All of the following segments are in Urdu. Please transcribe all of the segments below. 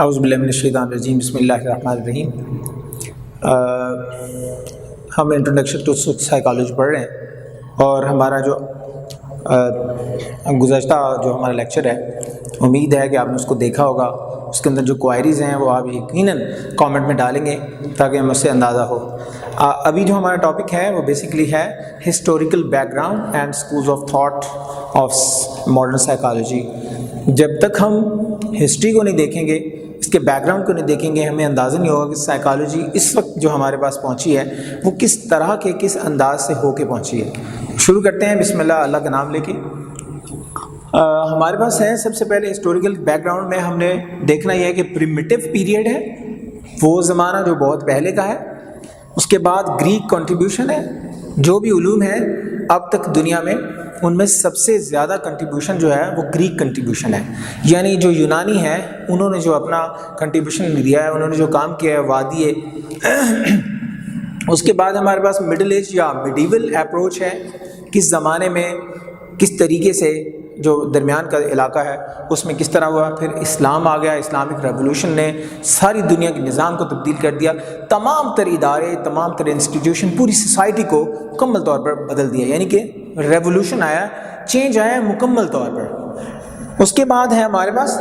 اعوذ باللہ من الشیطان الرجیم بسم اللہ الرحمن الرحیم۔ ہم انٹروڈکشن ٹو سائیکالوجی پڑھ رہے ہیں اور ہمارا جو گزشتہ جو ہمارا لیکچر ہے، امید ہے کہ آپ نے اس کو دیکھا ہوگا۔ اس کے اندر جو کوائریز ہیں وہ آپ یقیناً کامنٹ میں ڈالیں گے تاکہ ہم اس سے اندازہ ہو۔ ابھی جو ہمارا ٹاپک ہے وہ بیسیکلی ہے historical back ground and schools of thought of modern psychology. جب تک ہم ہسٹری کو نہیں دیکھیں گے، اس کے بیک گراؤنڈ کو نہیں دیکھیں گے، ہمیں اندازہ نہیں ہوگا کہ سائیکالوجی اس وقت جو ہمارے پاس پہنچی ہے وہ کس طرح کے کس انداز سے ہو کے پہنچی ہے۔ شروع کرتے ہیں بسم اللہ، اللہ کا نام لے کے۔ ہمارے پاس ہے سب سے پہلے ہسٹوریکل بیک گراؤنڈ میں ہم نے دیکھنا یہ ہے کہ پریمیٹیو پیریڈ ہے، وہ زمانہ جو بہت پہلے کا ہے۔ اس کے بعد گریک کنٹریبیوشن ہے، جو بھی علوم ہیں اب تک دنیا میں ان میں سب سے زیادہ کنٹریبیوشن جو ہے وہ گریک کنٹریبیوشن ہے، یعنی جو یونانی ہیں انہوں نے جو اپنا کنٹریبیوشن دیا ہے، انہوں نے جو کام کیا ہے وادی ہے۔ اس کے بعد ہمارے پاس مڈل ایج یا میڈیول اپروچ ہے، کس زمانے میں کس طریقے سے جو درمیان کا علاقہ ہے اس میں کس طرح ہوا۔ پھر اسلام آ گیا، اسلامک ریولوشن نے ساری دنیا کے نظام کو تبدیل کر دیا، تمام تر ادارے، تمام تر انسٹیٹیوشن، پوری سوسائٹی کو مکمل طور پر بدل دیا، یعنی کہ ریولوشن آیا، چینج آیا مکمل طور پر۔ اس کے بعد ہے ہمارے پاس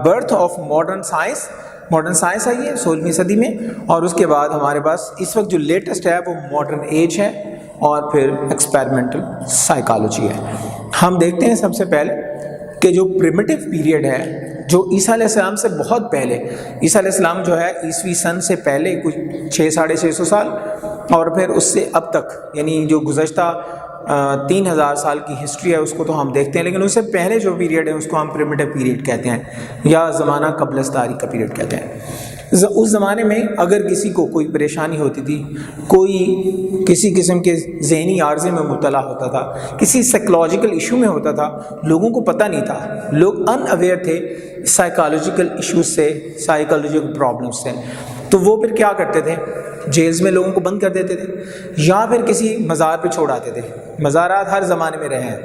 birth of modern science, modern science آئی ہے 16ویں صدی میں، اور اس کے بعد ہمارے پاس اس وقت جو لیٹسٹ ہے وہ ماڈرن ایج ہے، اور پھر ایکسپیریمنٹل سائیکالوجی ہے۔ ہم دیکھتے ہیں سب سے پہلے کہ جو پریمیٹیو پیریڈ ہے جو عیسیٰ علیہ السلام سے بہت پہلے، عیسیٰ علیہ السلام جو ہے عیسوی سن سے پہلے کچھ 600-650 سال، اور پھر اس سے اب تک یعنی جو گزشتہ 3000 سال کی ہسٹری ہے اس کو تو ہم دیکھتے ہیں، لیکن اس سے پہلے جو پیریڈ ہے اس کو ہم پریمیٹیو پیریڈ کہتے ہیں، یا زمانہ قبل از تاریخ کا پیریڈ کہتے ہیں۔ اس زمانے میں اگر کسی کو کوئی پریشانی ہوتی تھی، کوئی کسی قسم کے ذہنی عارضے میں مبتلا ہوتا تھا، کسی سائیکولوجیکل ایشو میں ہوتا تھا، لوگوں کو پتہ نہیں تھا، لوگ ان اویئر تھے سائیکالوجیکل ایشوز سے، سائیکالوجیکل پرابلمس سے، تو وہ پھر کیا کرتے تھے، جیلز میں لوگوں کو بند کر دیتے تھے، یا پھر کسی مزار پہ چھوڑ آتے تھے۔ مزارات ہر زمانے میں رہے ہیں،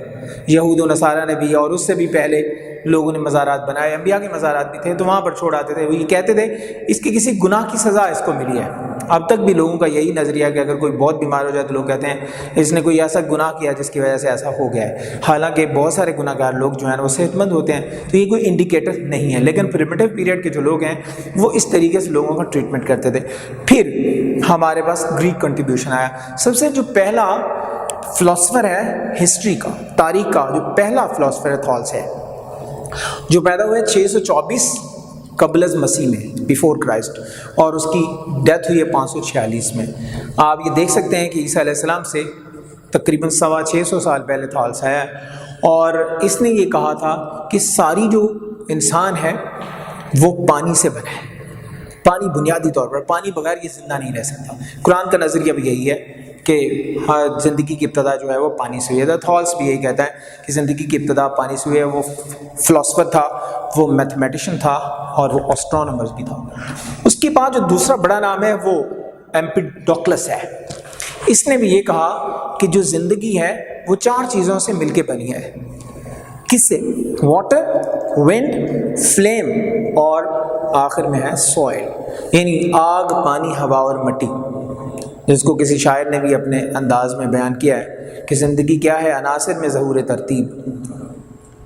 یہود و نصارہ نے بھی، اور اس سے بھی پہلے لوگوں نے مزارات بنائے، انبیاء کے مزارات بھی تھے، تو وہاں پر چھوڑ آتے تھے۔ وہ یہ کہتے تھے اس کے کسی گناہ کی سزا اس کو ملی ہے۔ اب تک بھی لوگوں کا یہی نظریہ ہے کہ اگر کوئی بہت بیمار ہو جائے تو لوگ کہتے ہیں اس نے کوئی ایسا گناہ کیا جس کی وجہ سے ایسا ہو گیا ہے، حالانکہ بہت سارے گناہ گار لوگ جو ہیں وہ صحت مند ہوتے ہیں، تو یہ کوئی انڈیکیٹر نہیں ہے۔ لیکن پریمیٹیو پیریڈ کے جو لوگ ہیں وہ اس طریقے سے لوگوں کا ٹریٹمنٹ کرتے تھے۔ پھر ہمارے پاس گریک کنٹریبیوشن آیا۔ سب سے جو پہلا فلاسفر ہے ہسٹری کا، تاریخ کا جو پہلا فلاسفر ہے تھالس ہے، جو پیدا ہوئے 624 قبل از مسیح میں، بیفور کرائسٹ، اور اس کی ڈیتھ ہوئی ہے 546 میں۔ آپ یہ دیکھ سکتے ہیں کہ عیسیٰ علیہ السلام سے تقریباً 650 سال پہلے تھالس آیا، اور اس نے یہ کہا تھا کہ ساری جو انسان ہے وہ پانی سے بنا ہے، پانی بنیادی طور پر، پانی بغیر یہ زندہ نہیں رہ سکتا۔ قرآن کا نظریہ بھی یہی ہے کہ زندگی کی ابتدا جو ہے وہ پانی سے ہوئی ہے۔ تھالس بھی یہی کہتا ہے کہ زندگی کی ابتدا پانی سے ہوئی ہے۔ وہ فلاسفر تھا، وہ میتھمیٹیشین تھا، اور وہ اسٹرونامر بھی تھا۔ اس کے بعد جو دوسرا بڑا نام ہے وہ ایمپیڈوکلس ہے۔ اس نے بھی یہ کہا کہ جو زندگی ہے وہ 4 چیزوں سے مل کے بنی ہے۔ کس سے؟ واٹر، ونڈ، فلیم، اور آخر میں ہے سوئل، یعنی آگ، پانی، ہوا اور مٹی، جس کو کسی شاعر نے بھی اپنے انداز میں بیان کیا ہے کہ زندگی کیا ہے، عناصر میں ظہور ترتیب،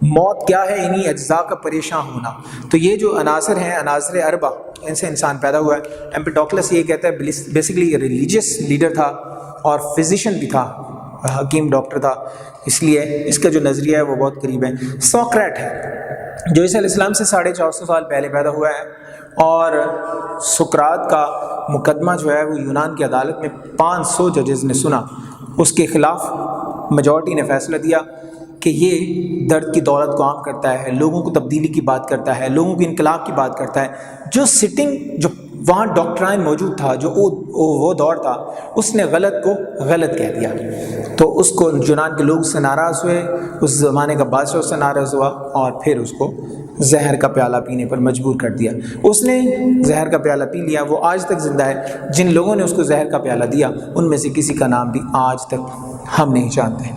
موت کیا ہے، انہی اجزاء کا پریشان ہونا۔ تو یہ جو عناصر ہیں، عناصر اربع، ان سے انسان پیدا ہوا ہے۔ ایمپیڈوکلس یہ کہتا ہے بیسیکلی یہ ریلیجیس لیڈر تھا اور فزیشین بھی تھا، حکیم ڈاکٹر تھا، اس لیے اس کا جو نظریہ ہے وہ بہت قریب ہے۔ سوکریٹ ہے جو عیسیٰ علیہ السلام سے 450 سال پہلے پیدا ہوا ہے، اور سقراط کا مقدمہ جو ہے وہ یونان کی عدالت میں 500 ججز نے سنا، اس کے خلاف میجورٹی نے فیصلہ دیا کہ یہ درد کی دولت کو عام کرتا ہے، لوگوں کو تبدیلی کی بات کرتا ہے، لوگوں کی انقلاب کی بات کرتا ہے۔ جو سٹنگ جو وہاں ڈاکٹرائن موجود تھا، جو وہ دور تھا، اس نے غلط کو غلط کہہ دیا، تو اس کو یونان کے لوگ سے ناراض ہوئے، اس زمانے کا بادشاہ اس سے ناراض ہوا، اور پھر اس کو زہر کا پیالہ پینے پر مجبور کر دیا۔ اس نے زہر کا پیالہ پی لیا، وہ آج تک زندہ ہے۔ جن لوگوں نے اس کو زہر کا پیالہ دیا ان میں سے کسی کا نام بھی آج تک ہم نہیں جانتے۔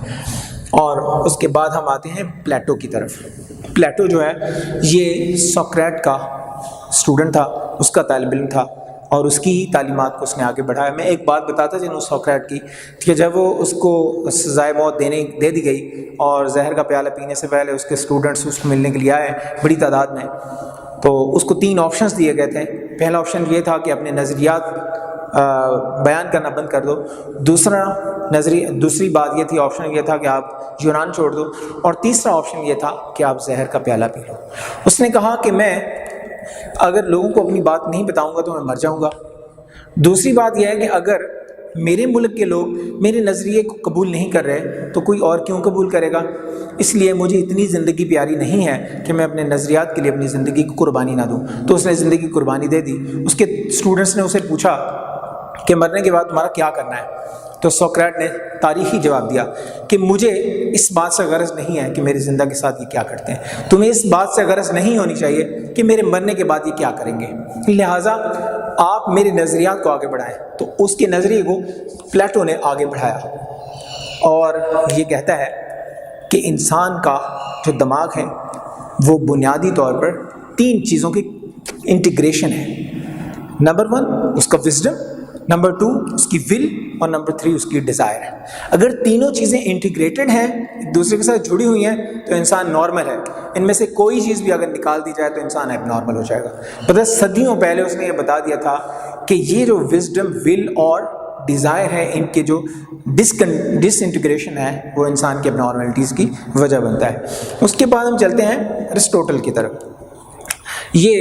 اور اس کے بعد ہم آتے ہیں پلیٹو کی طرف۔ پلیٹو جو ہے یہ سوکریٹ کا اسٹوڈنٹ تھا، اس کا طالب علم تھا، اور اس کی تعلیمات کو اس نے آگے بڑھایا۔ میں ایک بات بتاتا چلوں سوکریٹ کی، کہ جب وہ اس کو سزائے موت دے دی گئی اور زہر کا پیالہ پینے سے پہلے اس کے اسٹوڈنٹس اس کو ملنے کے لیے آئے بڑی تعداد میں، تو اس کو 3 آپشنز دیے گئے تھے۔ پہلا آپشن یہ تھا کہ اپنے نظریات بیان کرنا بند کر دو، دوسری بات یہ تھی، آپشن یہ تھا کہ آپ یونان چھوڑ دو، اور تیسرا آپشن یہ تھا کہ آپ زہر کا پیالہ پی لو۔ اس نے کہا کہ میں اگر لوگوں کو اپنی بات نہیں بتاؤں گا تو میں مر جاؤں گا۔ دوسری بات یہ ہے کہ اگر میرے ملک کے لوگ میرے نظریے کو قبول نہیں کر رہے تو کوئی اور کیوں قبول کرے گا؟ اس لیے مجھے اتنی زندگی پیاری نہیں ہے کہ میں اپنے نظریات کے لیے اپنی زندگی کو قربانی نہ دوں۔ تو اس نے زندگی قربانی دے دی۔ اس کے اسٹوڈنٹس نے اسے پوچھا کہ مرنے کے بعد تمہارا کیا کرنا ہے؟ تو سوکریٹ نے تاریخی جواب دیا کہ مجھے اس بات سے غرض نہیں ہے کہ میری زندہ کے ساتھ یہ کیا کرتے ہیں، تمہیں اس بات سے غرض نہیں ہونی چاہیے کہ میرے مرنے کے بعد یہ کیا کریں گے، لہٰذا آپ میرے نظریات کو آگے بڑھائیں۔ تو اس کے نظریے کو پلیٹو نے آگے بڑھایا، اور یہ کہتا ہے کہ انسان کا جو دماغ ہے وہ بنیادی طور پر 3 چیزوں کی انٹیگریشن ہے۔ نمبر 1 اس کا وزڈم، نمبر 2 اس کی ول، اور نمبر 3 اس کی ڈیزائر ہے۔ اگر تینوں چیزیں انٹیگریٹڈ ہیں، ایک دوسرے کے ساتھ جڑی ہوئی ہیں، تو انسان نارمل ہے۔ ان میں سے کوئی چیز بھی اگر نکال دی جائے تو انسان ایب نارمل ہو جائے گا۔ پتہ صدیوں پہلے اس نے یہ بتا دیا تھا کہ یہ جو وزڈم، ول اور ڈیزائر ہے، ان کے جو ڈس انٹیگریشن ہے وہ انسان کے اب نارملٹیز کی وجہ بنتا ہے۔ اس کے بعد ہم چلتے ہیں ارسطوٹل کی طرف۔ یہ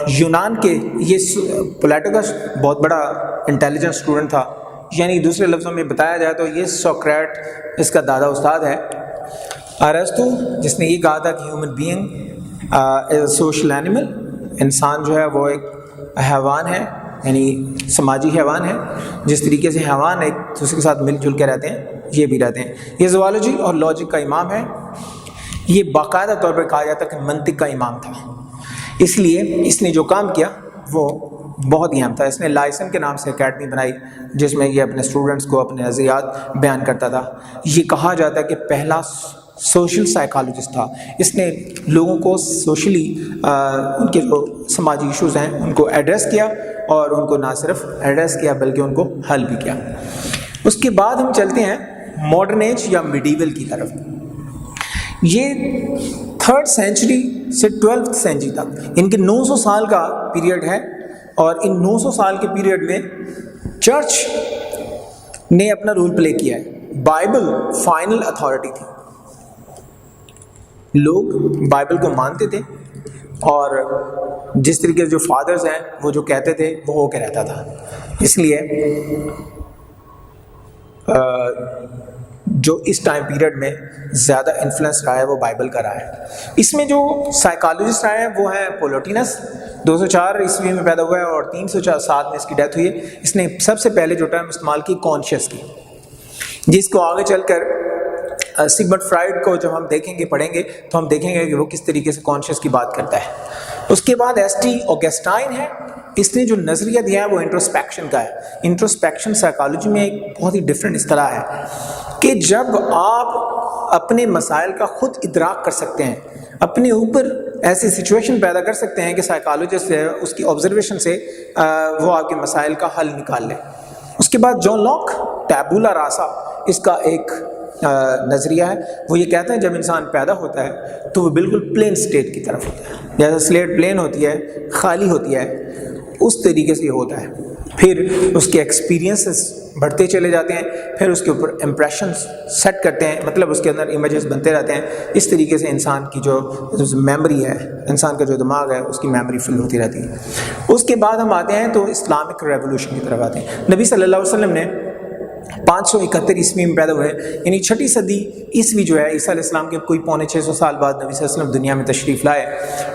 یونان کے، یہ پلیٹو کا بہت بڑا انٹیلیجنٹ اسٹوڈنٹ تھا، یعنی دوسرے لفظوں میں بتایا جائے تو یہ سوکریٹ اس کا دادا استاد ہے۔ ارسطو جس نے یہ کہا تھا کہ human being is a social animal, انسان جو ہے وہ ایک حیوان ہے، یعنی سماجی حیوان ہے۔ جس طریقے سے حیوان ایک دوسرے کے ساتھ مل جل کے رہتے ہیں، یہ بھی رہتے ہیں۔ یہ زوالوجی اور لاجک کا امام ہے۔ یہ باقاعدہ طور پر کہا جاتا ہے کہ منطق کا امام تھا، اس لیے اس نے جو کام کیا وہ بہت ہی اہم تھا۔ اس نے لائسن کے نام سے اکیڈمی بنائی جس میں یہ اپنے اسٹوڈنٹس کو اپنے نظریات بیان کرتا تھا۔ یہ کہا جاتا ہے کہ پہلا سوشل سائیکالوجسٹ تھا۔ اس نے لوگوں کو سوشلی ان کے جو سماجی ایشوز ہیں ان کو ایڈریس کیا، اور ان کو نہ صرف ایڈریس کیا بلکہ ان کو حل بھی کیا۔ اس کے بعد ہم چلتے ہیں ماڈرن ایج یا میڈیول کی طرف۔ یہ 3rd سینچری سے 12th سینچری تک ان کے 900 سال کا پیریڈ ہے، اور ان 900 سال کے پیریڈ میں چرچ نے اپنا رول پلے کیا ہے۔ بائبل فائنل اتھارٹی تھی، لوگ بائبل کو مانتے تھے، اور جس طریقے سے جو فادرز ہیں وہ جو کہتے تھے وہ ہو کے رہتا تھا۔ اس لیے جو اس ٹائم پیریڈ میں زیادہ انفلوئنس رہا ہے وہ بائبل کا رہا ہے۔ اس میں جو سائیکالوجسٹ آئے ہیں وہ ہیں پولوٹینس، 204 عیسوی میں پیدا ہوا ہے اور 307 میں اس کی ڈیتھ ہوئی ہے۔ اس نے سب سے پہلے جو ٹرم استعمال کی کانشیس کی، جس کو آگے چل کر سگمنڈ فرائڈ کو جب ہم دیکھیں گے پڑھیں گے تو ہم دیکھیں گے کہ وہ کس طریقے سے کانشیس کی بات کرتا ہے۔ اس کے بعد ایس ٹی اوگسٹائن ہے۔ اس نے جو نظریہ دیا ہے وہ انٹروسپیکشن کا ہے۔ انٹروسپیکشن سائیکالوجی میں ایک بہت ہی ڈفرینٹ اصطلاح ہے کہ جب آپ اپنے مسائل کا خود ادراک کر سکتے ہیں، اپنے اوپر ایسی سچویشن پیدا کر سکتے ہیں کہ سائیکالوجسٹ ہے اس کی آبزرویشن سے وہ آپ کے مسائل کا حل نکال لے۔ اس کے بعد جان لاک، ٹیبولا راسا اس کا ایک نظریہ ہے۔ وہ یہ کہتے ہیں جب انسان پیدا ہوتا ہے تو وہ بالکل پلین سٹیٹ کی طرف ہوتا ہے، جیسے سلیٹ پلین ہوتی ہے، خالی ہوتی ہے، اس طریقے سے یہ ہوتا ہے۔ پھر اس کے ایکسپیرینسز بڑھتے چلے جاتے ہیں، پھر اس کے اوپر امپریشنز سیٹ کرتے ہیں، مطلب اس کے اندر امیجز بنتے رہتے ہیں۔ اس طریقے سے انسان کی جو میموری ہے، انسان کا جو دماغ ہے، اس کی میموری فل ہوتی رہتی ہے۔ اس کے بعد ہم آتے ہیں تو اسلامک ریولوشن کی طرف آتے ہیں۔ نبی صلی اللہ علیہ وسلم نے 571 عیسوی میں پیدا ہوئے، یعنی 6 صدی عیسوی جو ہے، عیسیٰ علیہ السلام کے کوئی 650 سال بعد نبی صلی اللہ علیہ وسلم دنیا میں تشریف لائے،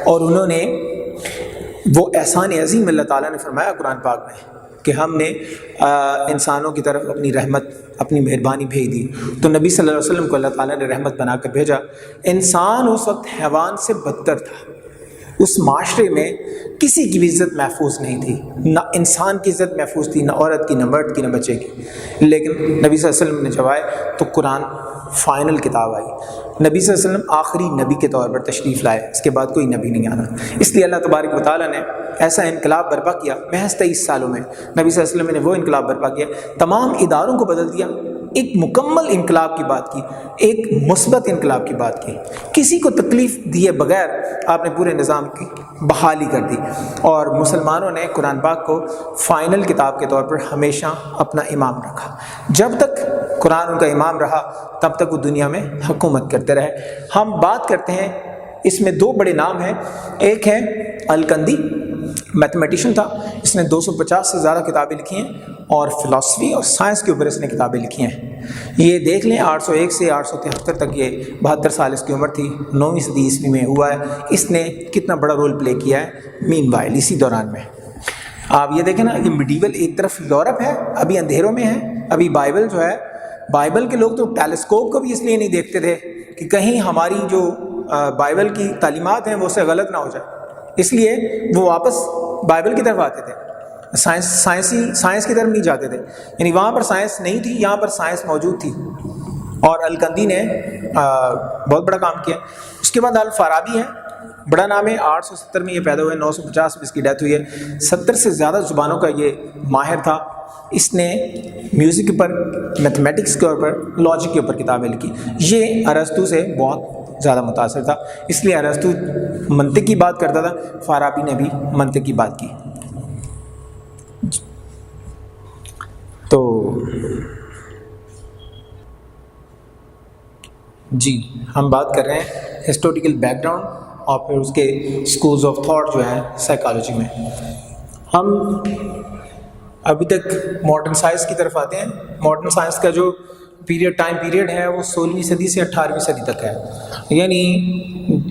اور انہوں نے وہ احسان عظیم اللہ تعالیٰ نے فرمایا قرآن پاک میں کہ ہم نے انسانوں کی طرف اپنی رحمت، اپنی مہربانی بھیج دی۔ تو نبی صلی اللہ علیہ وسلم کو اللہ تعالیٰ نے رحمت بنا کر بھیجا۔ انسان اس وقت حیوان سے بدتر تھا، اس معاشرے میں کسی کی بھی عزت محفوظ نہیں تھی، نہ انسان کی عزت محفوظ تھی، نہ عورت کی، نہ مرد کی، نہ بچے کی. لیکن نبی صلی اللہ علیہ وسلم نے جب آئے تو قرآن فائنل کتاب آئی. نبی صلی اللہ علیہ وسلم آخری نبی کے طور پر تشریف لائے، اس کے بعد کوئی نبی نہیں آنا. اس لیے اللہ تبارک و تعالیٰ نے ایسا انقلاب برپا کیا. محض 23 سالوں میں نبی صلی اللہ علیہ وسلم نے وہ انقلاب برپا کیا، تمام اداروں کو بدل دیا، ایک مکمل انقلاب کی بات کی، ایک مثبت انقلاب کی بات کی. کسی کو تکلیف دیے بغیر آپ نے پورے نظام کی بحالی کر دی، اور مسلمانوں نے قرآن پاک کو فائنل کتاب کے طور پر ہمیشہ اپنا امام رکھا. جب تک قرآن ان کا امام رہا تب تک وہ دنیا میں حکومت کرتے رہے. ہم بات کرتے ہیں، اس میں 2 بڑے نام ہیں. ایک ہے الکندی، میتھمیٹیشین تھا، اس نے 250 سے زیادہ کتابیں لکھی ہیں، اور فلسفی اور سائنس کے اوپر اس نے کتابیں لکھی ہیں. یہ دیکھ لیں 801 سے 873 تک، یہ 72 سال اس کی عمر تھی. 9ویں صدی عیسوی میں ہوا ہے. اس نے کتنا بڑا رول پلے کیا ہے مین وائل اسی دوران میں. آپ یہ دیکھیں نا، یہ میڈیول ایک طرف یورپ ہے، ابھی اندھیروں میں ہے. ابھی بائبل جو ہے، بائبل کے لوگ تو ٹیلیسکوپ کو بھی اس لیے نہیں دیکھتے تھے کہ کہیں ہماری جو بائبل کی تعلیمات ہیں وہ اس سے غلط نہ ہو جائے، اس لیے وہ واپس بائبل کی طرف آتے تھے. سائنس کی طرف نہیں جاتے تھے. یعنی وہاں پر سائنس نہیں تھی، یہاں پر سائنس موجود تھی. اور الکندی نے بہت بڑا کام کیا. اس کے بعد الفارابی ہے، بڑا نام ہے. 870 میں یہ پیدا ہوئے، 950 میں اس کی ڈیتھ ہوئی ہے. 70 سے زیادہ زبانوں کا یہ ماہر تھا. اس نے میوزک کے اوپر، میتھمیٹکس کے اوپر، لاجک کے اوپر کتابیں لکھی. یہ ارسطو سے بہت زیادہ متاثر تھا، اس لیے ارسطو منطق کی بات کرتا تھا، فارابی نے بھی منطق کی بات کی. تو جی ہم بات کر رہے ہیں ہسٹوریکل بیک گراؤنڈ اور پھر اس کے اسکولز آف تھاٹ جو ہیں سائیکالوجی میں. ہم ابھی تک ماڈرن سائنس کی طرف آتے ہیں. ماڈرن سائنس کا جو ٹائم پیریڈ ہے وہ 16ویں صدی سے 18ویں صدی تک ہے. یعنی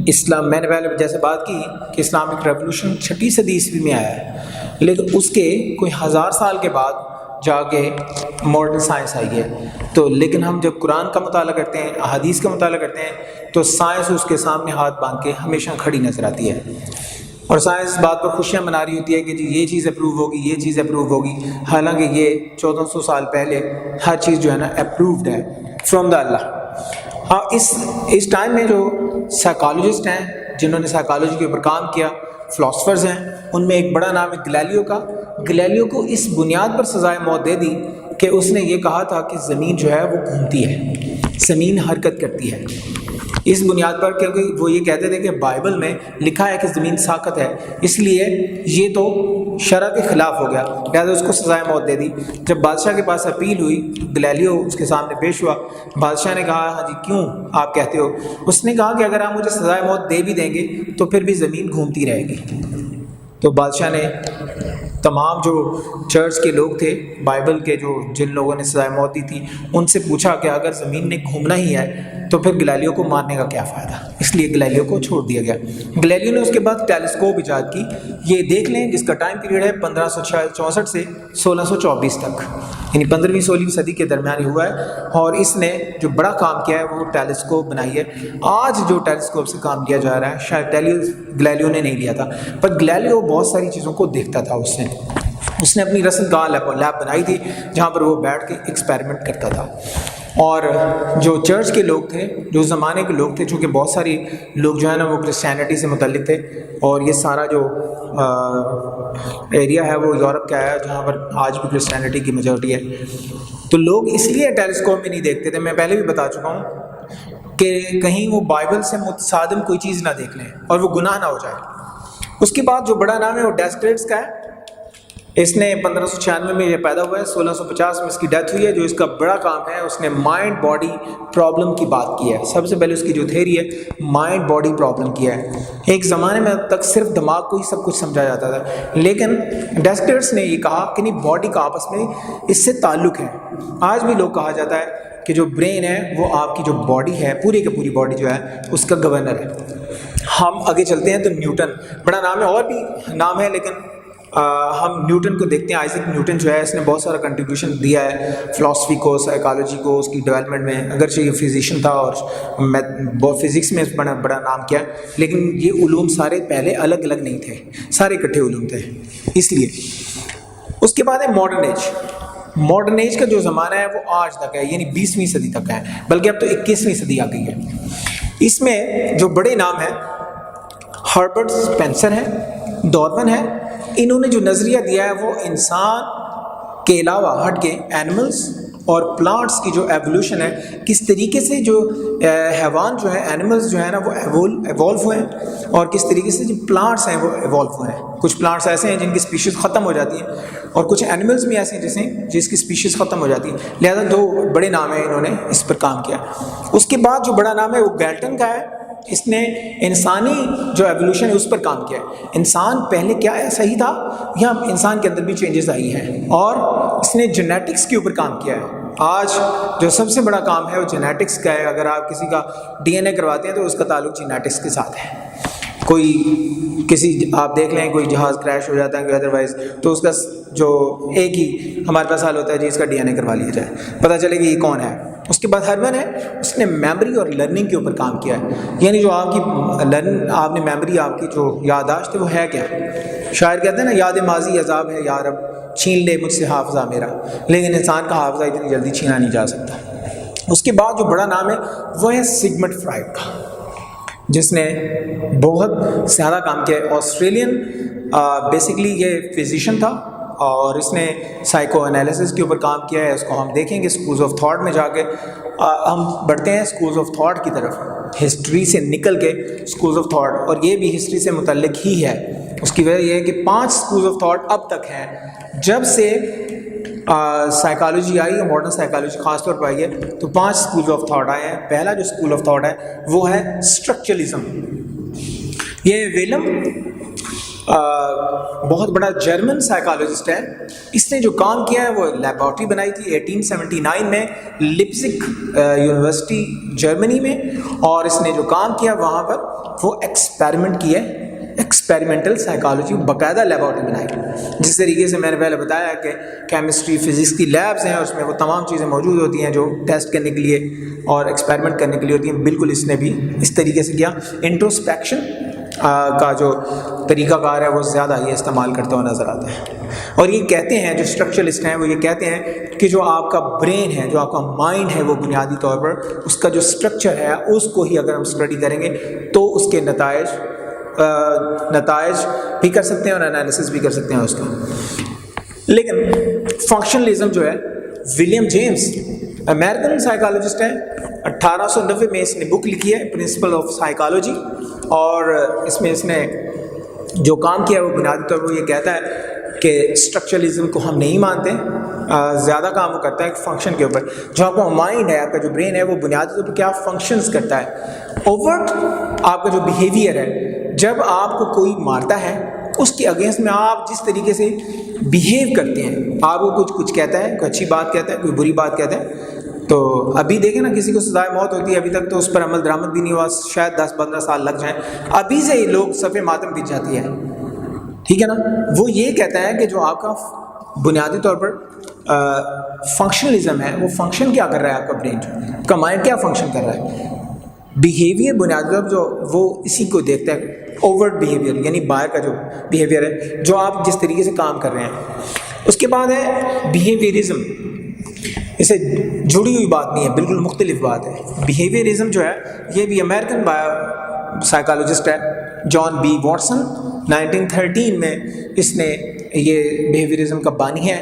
اسلام، میں نے پہلے جیسے بات کی کہ اسلامک ریولوشن 6 صدی عیسوی میں آیا ہے، لیکن اس کے کوئی 1000 سال کے بعد جا کے ماڈرن سائنس آئی ہے. تو لیکن ہم جب قرآن کا مطالعہ کرتے ہیں، احادیث کا مطالعہ کرتے ہیں، تو سائنس اس کے سامنے ہاتھ باندھ کے ہمیشہ کھڑی نظر آتی ہے. اور سائنس بات پر خوشیاں منا رہی ہوتی ہے کہ جی یہ چیز اپروو ہوگی، یہ چیز اپروو ہوگی. حالانکہ یہ 1400 سال پہلے ہر چیز جو ہے نا اپرووڈ ہے فرام دا اللہ. ہاں اس ٹائم میں جو سائیکالوجسٹ ہیں جنہوں نے سائیکالوجی کے اوپر کام کیا، فلاسفرز ہیں، ان میں ایک بڑا نام ہے گلیلیو کا. گلیلیو کو اس بنیاد پر سزائے موت دے دی کہ اس نے یہ کہا تھا کہ زمین جو ہے وہ گھومتی ہے، زمین حرکت کرتی ہے. اس بنیاد پر، کیونکہ وہ یہ کہتے تھے کہ بائبل میں لکھا ہے کہ زمین ساقط ہے، اس لیے یہ تو شرع کے خلاف ہو گیا، لہٰذا اس کو سزائے موت دے دی. جب بادشاہ کے پاس اپیل ہوئی، گلیلیو اس کے سامنے پیش ہوا. بادشاہ نے کہا ہاں جی کیوں آپ کہتے ہو؟ اس نے کہا کہ اگر آپ مجھے سزائے موت دے بھی دیں گے تو پھر بھی زمین گھومتی رہے گی. تو بادشاہ نے تمام جو چرچ کے لوگ تھے، بائبل کے جن لوگوں نے سزائے موت دی تھی، ان سے پوچھا کہ اگر زمین نے گھومنا ہی ہے تو پھر گلیلیو کو مارنے کا کیا فائدہ. اس لیے گلیلیو کو چھوڑ دیا گیا. گلیلیو نے اس کے بعد ٹیلیسکوپ ایجاد کی. یہ دیکھ لیں جس کا ٹائم پیریڈ ہے 1564 سے 1624 تک، یعنی 15ویں 16ویں صدی کے درمیان ہوا ہے. اور اس نے جو بڑا کام کیا ہے وہ ٹیلیسکوپ بنائی ہے. آج جو ٹیلیسکوپ سے کام لیا جا رہا ہے شاید گلیلیو نے نہیں لیا تھا، پر گلیلیو بہت ساری چیزوں کو دیکھتا تھا. اس نے اپنی رسل گاہ لیب بنائی تھی جہاں پر وہ بیٹھ کے ایکسپیریمنٹ کرتا تھا. اور جو چرچ کے لوگ تھے، جو زمانے کے لوگ تھے، چونکہ بہت ساری لوگ جو ہے نا وہ کرسچینٹی سے متعلق تھے، اور یہ سارا جو ایریا ہے وہ یورپ کا ہے جہاں پر آج بھی کرسچینٹی کی میجورٹی ہے. تو لوگ اس لیے ٹیلیسکوپ میں نہیں دیکھتے تھے. میں پہلے بھی بتا چکا ہوں کہ کہیں وہ بائبل سے متصادم کوئی چیز نہ دیکھ لیں اور وہ گناہ نہ ہو جائے. اس کے بعد جو بڑا نام ہے وہ ڈیسکریٹس کا ہے. اس نے 1596 میں یہ پیدا ہوا ہے، 1650 میں اس کی ڈیتھ ہوئی ہے. جو اس کا بڑا کام ہے، اس نے مائنڈ باڈی پرابلم کی بات کی ہے. سب سے پہلے اس کی جو تھیوری ہے مائنڈ باڈی پرابلم کی ہے. ایک زمانے میں تک صرف دماغ کو ہی سب کچھ سمجھا جاتا تھا، لیکن ڈیسکریٹس نے یہ کہا کہ نہیں، باڈی کا آپس میں اس سے تعلق ہے. آج بھی لوگ کہا جاتا ہے کہ جو برین ہے وہ آپ کی جو باڈی ہے، پوری کی پوری باڈی جو ہے اس کا گورنر ہے. ہم آگے چلتے ہیں تو نیوٹن بڑا نام ہے، اور بھی نام ہے لیکن ہم نیوٹن کو دیکھتے ہیں. آئزیک نیوٹن جو ہے اس نے بہت سارا کنٹریبیوشن دیا ہے فلاسفی کو, سائیکالوجی کو, اس کی ڈیولپمنٹ میں. اگرچہ یہ فزیشین تھا اور بہت فزکس میں بڑا نام کیا, لیکن یہ علوم سارے پہلے الگ الگ نہیں تھے, سارے اکٹھے علوم تھے. اس لیے اس کے بعد ہے ماڈرن ایج. ماڈرن ایج کا جو زمانہ ہے وہ آج تک ہے, یعنی 20ویں صدی تک ہے, بلکہ اب تو 21ویں صدی آ گئی ہے. اس میں جو بڑے نام ہیں ہربرٹ سپینسر ہے, ڈارون ہے. انہوں نے جو نظریہ دیا ہے وہ انسان کے علاوہ ہٹ کے اینیملز اور پلانٹس کی جو ایولیوشن ہے, کس طریقے سے جو حیوان جو ہے, اینیملز جو ہے نا وہ ایوالو ہوئے ہیں, اور کس طریقے سے جو پلانٹس ہیں وہ ایوالو ہوئے ہیں. کچھ پلانٹس ایسے ہیں جن کی سپیشیز ختم ہو جاتی ہیں, اور کچھ اینیملز بھی ایسے ہیں جس کی سپیشیز ختم ہو جاتی ہیں. لہذا 2 بڑے نام ہیں, انہوں نے اس پر کام کیا. اس کے بعد جو بڑا نام ہے وہ گیلٹن کا ہے. اس نے انسانی جو ایولیوشن ہے اس پر کام کیا ہے. انسان پہلے کیا ایسا ہی تھا یا انسان کے اندر بھی چینجز آئی ہیں, اور اس نے جینیٹکس کے اوپر کام کیا ہے. آج جو سب سے بڑا کام ہے وہ جینیٹکس کا ہے. اگر آپ کسی کا ڈی این اے کرواتے ہیں تو اس کا تعلق جینیٹکس کے ساتھ ہے. آپ دیکھ لیں کوئی جہاز کریش ہو جاتا ہے کہ ادروائز, تو اس کا جو ایک ہی ہمارے پاس حال ہوتا ہے جی اس کا ڈی این اے کروا لیا جائے, پتہ چلے کہ یہ کون ہے. اس کے بعد ہرمن ہے, اس نے میموری اور لرننگ کے اوپر کام کیا ہے. یعنی جو آپ کی میموری, آپ کی جو یادداشت ہے وہ ہے کیا. شاعر کہتے ہیں نا, یاد ماضی عذاب ہے یا رب, چھین لے مجھ سے حافظہ میرا. لیکن انسان کا حافظہ اتنی جلدی چھینا نہیں جا سکتا. اس کے بعد جو بڑا نام ہے وہ ہے سگمنڈ فرائڈ کا, جس نے بہت زیادہ کام کیا ہے. آسٹریلین بیسکلی یہ فزیشین تھا, اور اس نے سائیکو انالیسس کے اوپر کام کیا ہے. اس کو ہم دیکھیں گے اسکولز آف تھاٹ میں جا کے. ہم بڑھتے ہیں اسکولز آف تھاٹ کی طرف, ہسٹری سے نکل کے اسکولز آف تھاٹ, اور یہ بھی ہسٹری سے متعلق ہی ہے. اس کی وجہ یہ ہے کہ 5 اسکولز آف تھاٹ اب تک ہیں. جب سے سائیکالوجی آئی ہے, ماڈرن سائیکالوجی خاص طور پر آئی ہے, تو 5 اسکولز آف تھاٹ آئے ہیں. پہلا جو اسکول آف تھاٹ ہے وہ ہے اسٹرکچرلزم. یہ ویلم بہت بڑا جرمن سائیکالوجسٹ ہے. اس نے جو کام کیا ہے وہ لیبارٹری بنائی تھی 1879 میں لپزگ یونیورسٹی جرمنی میں, اور اس نے جو کام کیا وہاں پر وہ ایکسپیریمنٹ کیا, ایکسپیریمنٹل سائیکالوجی, باقاعدہ لیبارٹری بنائی. جس طریقے سے میں نے پہلے بتایا کہ کیمسٹری فزکس کی لیبز ہیں, اس میں وہ تمام چیزیں موجود ہوتی ہیں جو ٹیسٹ کرنے کے لیے اور ایکسپیریمنٹ کرنے کے لیے ہوتی ہیں. بالکل اس نے بھی اس طریقے سے کیا. انٹروسپیکشن کا جو طریقہ کار ہے وہ زیادہ یہ استعمال کرتا ہوا نظر آتا ہے. اور یہ کہتے ہیں جو اسٹرکچرلسٹ ہیں وہ یہ کہتے ہیں کہ جو آپ کا برین ہے, جو آپ کا مائنڈ ہے, وہ بنیادی طور پر اس کا جو اسٹرکچر ہے اس کو ہی اگر ہم اسٹڈی کریں گے تو اس کے نتائج بھی کر سکتے ہیں اور انالیسس بھی کر سکتے ہیں اس کا. لیکن فنکشنلزم جو ہے, ولیم جیمس امریکن سائیکالوجسٹ ہے, 1890 میں اس نے بک لکھی ہے پرنسپل آف سائیکالوجی, اور اس میں اس نے جو کام کیا ہے وہ بنیادی طور پر یہ کہتا ہے کہ اسٹرکچرلزم کو ہم نہیں مانتے. زیادہ کام وہ کرتا ہے فنکشن کے اوپر. جو آپ کا مائنڈ ہے, آپ کا جو برین ہے, وہ بنیادی طور پر کیا فنکشنز کرتا ہے. اوورٹ آپ کا جو بیہیویئر ہے, جب آپ کو کوئی مارتا ہے اس کے اگینسٹ میں آپ جس طریقے سے بیہیو کرتے ہیں, آپ کو کچھ کہتا ہے, کوئی اچھی بات کہتا ہے, کوئی بری بات کہتا ہے. تو ابھی دیکھیں نا, کسی کو سزائے موت ہوتی ہے, ابھی تک تو اس پر عمل درآمد بھی نہیں ہوا, شاید 10-15 سال لگ جائیں. ابھی سے لوگ صفِ ماتم بچ جاتی ہے, ٹھیک ہے نا. وہ یہ کہتا ہے کہ جو آپ کا بنیادی طور پر فنکشنلزم ہے, وہ فنکشن کیا کر رہا ہے, آپ کا برین, آپ کا مائنڈ کیا فنکشن کر رہا ہے. بیہیویئر بنیادی طور پر جو وہ اسی کو دیکھتا ہے, اوورٹ بیہیویئر, یعنی باہر کا جو بیہیویئر ہے, جو آپ جس طریقے سے کام کر رہے ہیں. اس کے بعد ہے بیہیویئرزم. اسے جڑی ہوئی بات نہیں ہے, بالکل مختلف بات ہے. بیہیویئرزم جو ہے یہ بھی امریکن سائیکالوجسٹ ہے, جان بی واٹسن. 1913 میں اس نے یہ بیہیویئرزم کا بانی ہے.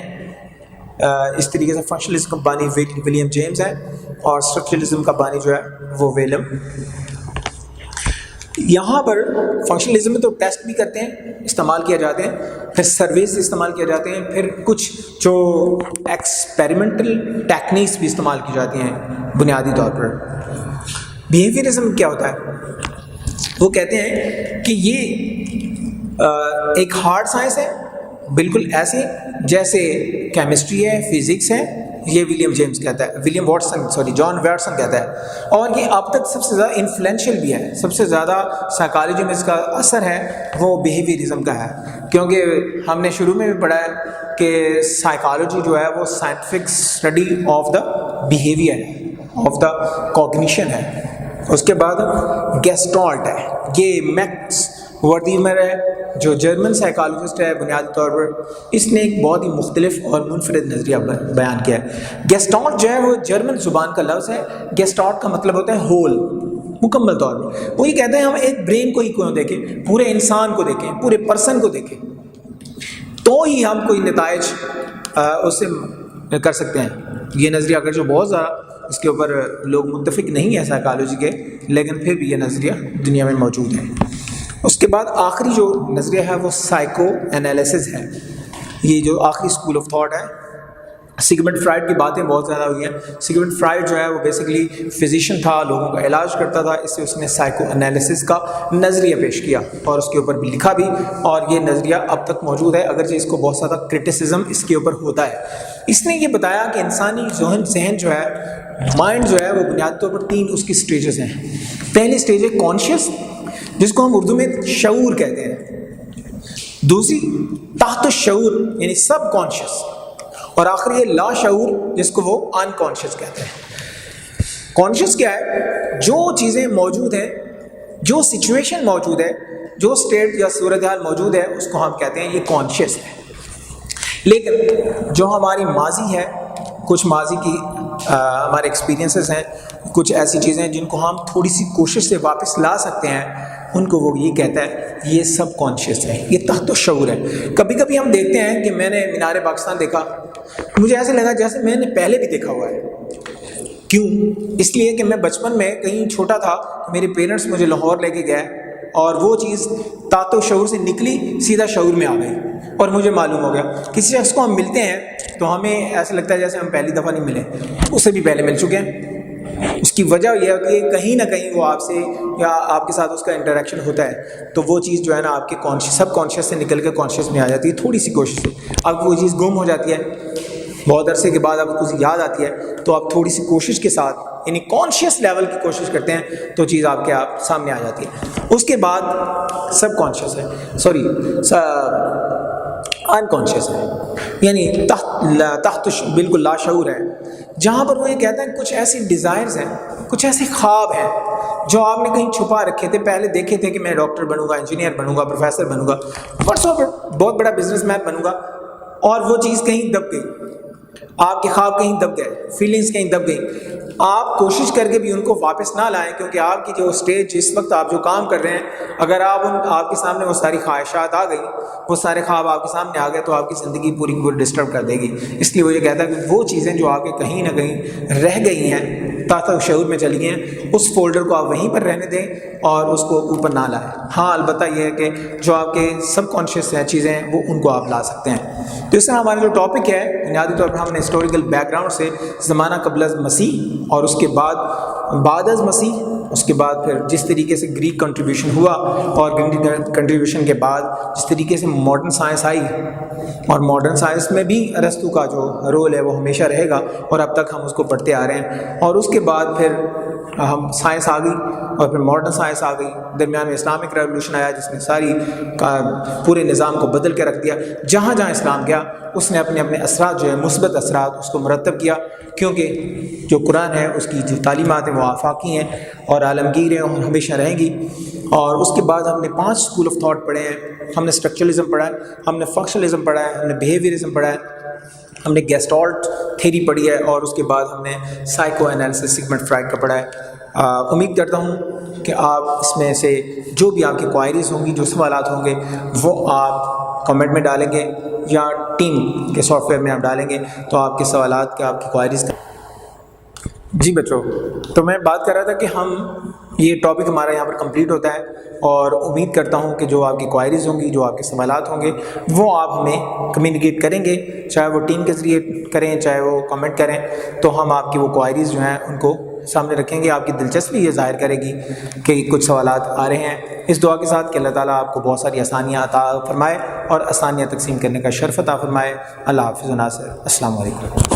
اس طریقے سے فنکشنلزم کا بانی ولیم جیمز ہے, اور اسٹرکچرلزم کا بانی جو ہے وہ ویلم. یہاں پر فنکشنلزم میں تو ٹیسٹ بھی کرتے ہیں, استعمال کیا جاتے ہیں, پھر سرویز استعمال کیے جاتے ہیں, پھر کچھ جو ایکسپیریمنٹل ٹیکنیکس بھی استعمال کی جاتی ہیں بنیادی طور پر. بیہیویئرزم کیا ہوتا ہے, وہ کہتے ہیں کہ یہ ایک ہارڈ سائنس ہے, بالکل ایسے جیسے کیمسٹری ہے, فزکس ہے, یہ ولیم واٹسن جان واٹسن کہتا ہے، اور یہ اب تک سب سے زیادہ انفلوئنشیل بھی ہے، سب سے زیادہ سائیکالوجی میں اس کا اثر ہے وہ بیہیویئرزم کا ہے، کیونکہ ہم نے شروع میں بھی پڑھا ہے کہ سائیکالوجی جو ہے وہ scientific study of the behaviour ہے، آف دا کوگنیشن ہے۔ اس کے بعد گیسٹالٹ ہے، یہ میکس ورتھیمر ہے جو جرمن سائیکالوجسٹ ہے بنیادی طور پر، اس نے ایک بہت ہی مختلف اور منفرد نظریہ بیان کیا ہے۔ گیسٹالٹ جو ہے وہ جرمن زبان کا لفظ ہے، گیسٹالٹ کا مطلب ہوتا ہے ہول، مکمل طور پر۔ وہ یہ کہتے ہیں ہم ایک برین کو ہی کیوں دیکھیں، پورے انسان کو دیکھیں، پورے پرسن کو دیکھیں، تو ہی ہم کوئی نتائج اس سے کر سکتے ہیں۔ یہ نظریہ اگر جو بہت زیادہ اس کے اوپر لوگ متفق نہیں ہیں سائیکالوجی کے، لیکن پھر بھی یہ نظریہ دنیا میں موجود ہے۔ اس کے بعد آخری جو نظریہ ہے وہ سائیکو انالیسس ہے، یہ جو آخری اسکول آف تھاٹ ہے۔ سگمنڈ فرائڈ کی باتیں بہت زیادہ ہوئی ہیں۔ سگمنڈ فرائڈ جو ہے وہ بیسیکلی فزیشین تھا، لوگوں کا علاج کرتا تھا، اس سے اس نے سائیکو انالیسس کا نظریہ پیش کیا اور اس کے اوپر بھی لکھا بھی، اور یہ نظریہ اب تک موجود ہے، اگرچہ اس کو بہت زیادہ کرٹیسزم اس کے اوپر ہوتا ہے۔ اس نے یہ بتایا کہ انسانی ذہن جو ہے، مائنڈ جو ہے وہ بنیادی طور پر 3 اس کی سٹیجز ہیں۔ پہلی سٹیج ہے کانشیس، جس کو ہم اردو میں شعور کہتے ہیں، دوسری تحت الشعور یعنی سب کانشیس، اور آخری ہے لا شعور جس کو وہ ان کانشیس کہتے ہیں۔ کانشیس کیا ہے؟ جو چیزیں موجود ہیں، جو سچویشن موجود ہے، جو اسٹیٹ یا صورتحال موجود ہے، اس کو ہم کہتے ہیں یہ کانشیس ہے۔ لیکن جو ہماری ماضی ہے، کچھ ماضی کی ہمارے ایکسپیرینسز ہیں، کچھ ایسی چیزیں ہیں جن کو ہم تھوڑی سی کوشش سے واپس لا سکتے ہیں، ان کو وہ یہ کہتا ہے یہ سب کانشیس ہے، یہ تحت الشعور ہے۔ کبھی کبھی ہم دیکھتے ہیں کہ میں نے مینار پاکستان دیکھا، مجھے ایسے لگا جیسے میں نے پہلے بھی دیکھا ہوا ہے۔ کیوں؟ اس لیے کہ میں بچپن میں کہیں چھوٹا تھا، میرے پیرنٹس مجھے لاہور لے کے گئے اور وہ چیز تحت الشعور سے نکلی سیدھا شعور میں آ گئی اور مجھے معلوم ہو گیا۔ کسی شخص کو ہم ملتے ہیں تو ہمیں ایسا لگتا ہے جیسے ہم پہلی دفعہ نہیں ملے، اس سے بھی پہلے مل چکے ہیں۔ اس کی وجہ یہ ہے کہ کہیں نہ کہیں وہ آپ سے یا آپ کے ساتھ اس کا انٹریکشن ہوتا ہے، تو وہ چیز جو ہے نا آپ کے سب کانشیس سے نکل کے کانشیس میں آ جاتی ہے، تھوڑی سی کوشش سے۔ اب وہ چیز گم ہو جاتی ہے، بہت عرصے کے بعد آپ کو یاد آتی ہے، تو آپ تھوڑی سی کوشش کے ساتھ یعنی کانشیس لیول کی کوشش کرتے ہیں تو چیز آپ کے سامنے آ جاتی ہے۔ اس کے بعد سب کانشیس ہے، انکانشیس ہے، یعنی تحت بالکل لاشعور ہے، جہاں پر وہ یہ کہتا ہے کچھ ایسی ڈیزائرز ہیں، کچھ ایسے خواب ہیں جو آپ نے کہیں چھپا رکھے تھے، پہلے دیکھے تھے کہ میں ڈاکٹر بنوں گا، انجینئر بنوں گا، پروفیسر بنوں گا، بہت بڑا بزنس مین بنوں گا، اور وہ چیز کہیں دب گئی، آپ کے خواب کہیں دب گئے، فیلنگز کہیں دب گئی۔ آپ کوشش کر کے بھی ان کو واپس نہ لائیں، کیونکہ آپ کی جو اسٹیج جس وقت آپ جو کام کر رہے ہیں، اگر آپ کے سامنے وہ ساری خواہشات آ گئی، وہ سارے خواب آپ کے سامنے آ گئے، تو آپ کی زندگی پوری ڈسٹرب کر دے گی۔ اس لیے وہ یہ کہتا ہے کہ وہ چیزیں جو آپ کے کہیں نہ کہیں رہ گئی ہیں، تحت شعور میں چلی گئی ہیں، اس فولڈر کو آپ وہیں پر رہنے دیں اور اس کو اوپر نہ لائیں۔ ہاں البتہ یہ ہے کہ جو آپ کے سب کانشیس چیزیں ہیں وہ ان کو آپ لا سکتے ہیں۔ تو اس طرح ہمارا جو ٹاپک ہے بنیادی طور پر ہم نے ہسٹوریکل بیک گراؤنڈ سے زمانہ قبل از مسیح اور اس کے بعد از مسیح، اس کے بعد پھر جس طریقے سے گریک کنٹریبیوشن ہوا اور گریک کنٹریبیوشن کے بعد جس طریقے سے ماڈرن سائنس آئی، اور ماڈرن سائنس میں بھی ارسطو کا جو رول ہے وہ ہمیشہ رہے گا اور اب تک ہم اس کو پڑھتے آ رہے ہیں، اور اس کے بعد پھر ہم سائنس آ گئی اور پھر ماڈرن سائنس آ گئی، درمیان میں اسلامک ریولوشن آیا جس نے ساری پورے نظام کو بدل کے رکھ دیا۔ جہاں جہاں اسلام گیا اس نے اپنے اثرات جو ہے مثبت اثرات اس کو مرتب کیا، کیونکہ جو قرآن ہے اس کی جو تعلیمات ہیں وہ آفاقی ہیں اور عالمگیر ہیں اور ہمیشہ رہیں گی۔ اور اس کے بعد ہم نے 5 اسکول آف تھاٹ پڑھے ہیں، ہم نے اسٹرکچرلزم پڑھا ہے، ہم نے فنکشنلزم پڑھا ہے، ہم نے بیہیویئرزم پڑھا ہے، ہم نے گیسٹالٹ تھیری پڑھی ہے، اور اس کے بعد ہم نے سائیکو انالیسس سگمنڈ فرائڈ کا پڑھا ہے۔ امید کرتا ہوں کہ آپ اس میں سے جو بھی آپ کی کوائریز ہوں گی، جو سوالات ہوں گے، وہ آپ کمنٹ میں ڈالیں گے یا ٹیم کے سافٹ ویئر میں آپ ڈالیں گے، تو آپ کے سوالات آپ کی کوائریز جی بچوں، تو میں بات کر رہا تھا کہ ہم یہ ٹاپک ہمارا یہاں پر کمپلیٹ ہوتا ہے، اور امید کرتا ہوں کہ جو آپ کی کوائریز ہوں گی، جو آپ کے سوالات ہوں گے، وہ آپ ہمیں کمیونیکیٹ کریں گے، چاہے وہ ٹیم کے ذریعے کریں، چاہے وہ کمنٹ کریں، تو ہم آپ کی وہ کوائریز جو ہیں ان کو سامنے رکھیں گے۔ آپ کی دلچسپی یہ ظاہر کرے گی کہ کچھ سوالات آ رہے ہیں، اس دعا کے ساتھ کہ اللہ تعالیٰ آپ کو بہت ساری آسانیاں عطا فرمائے اور آسانیاں تقسیم کرنے کا شرف عطا فرمائے۔ اللہ حافظ و ناصر، السلام علیکم۔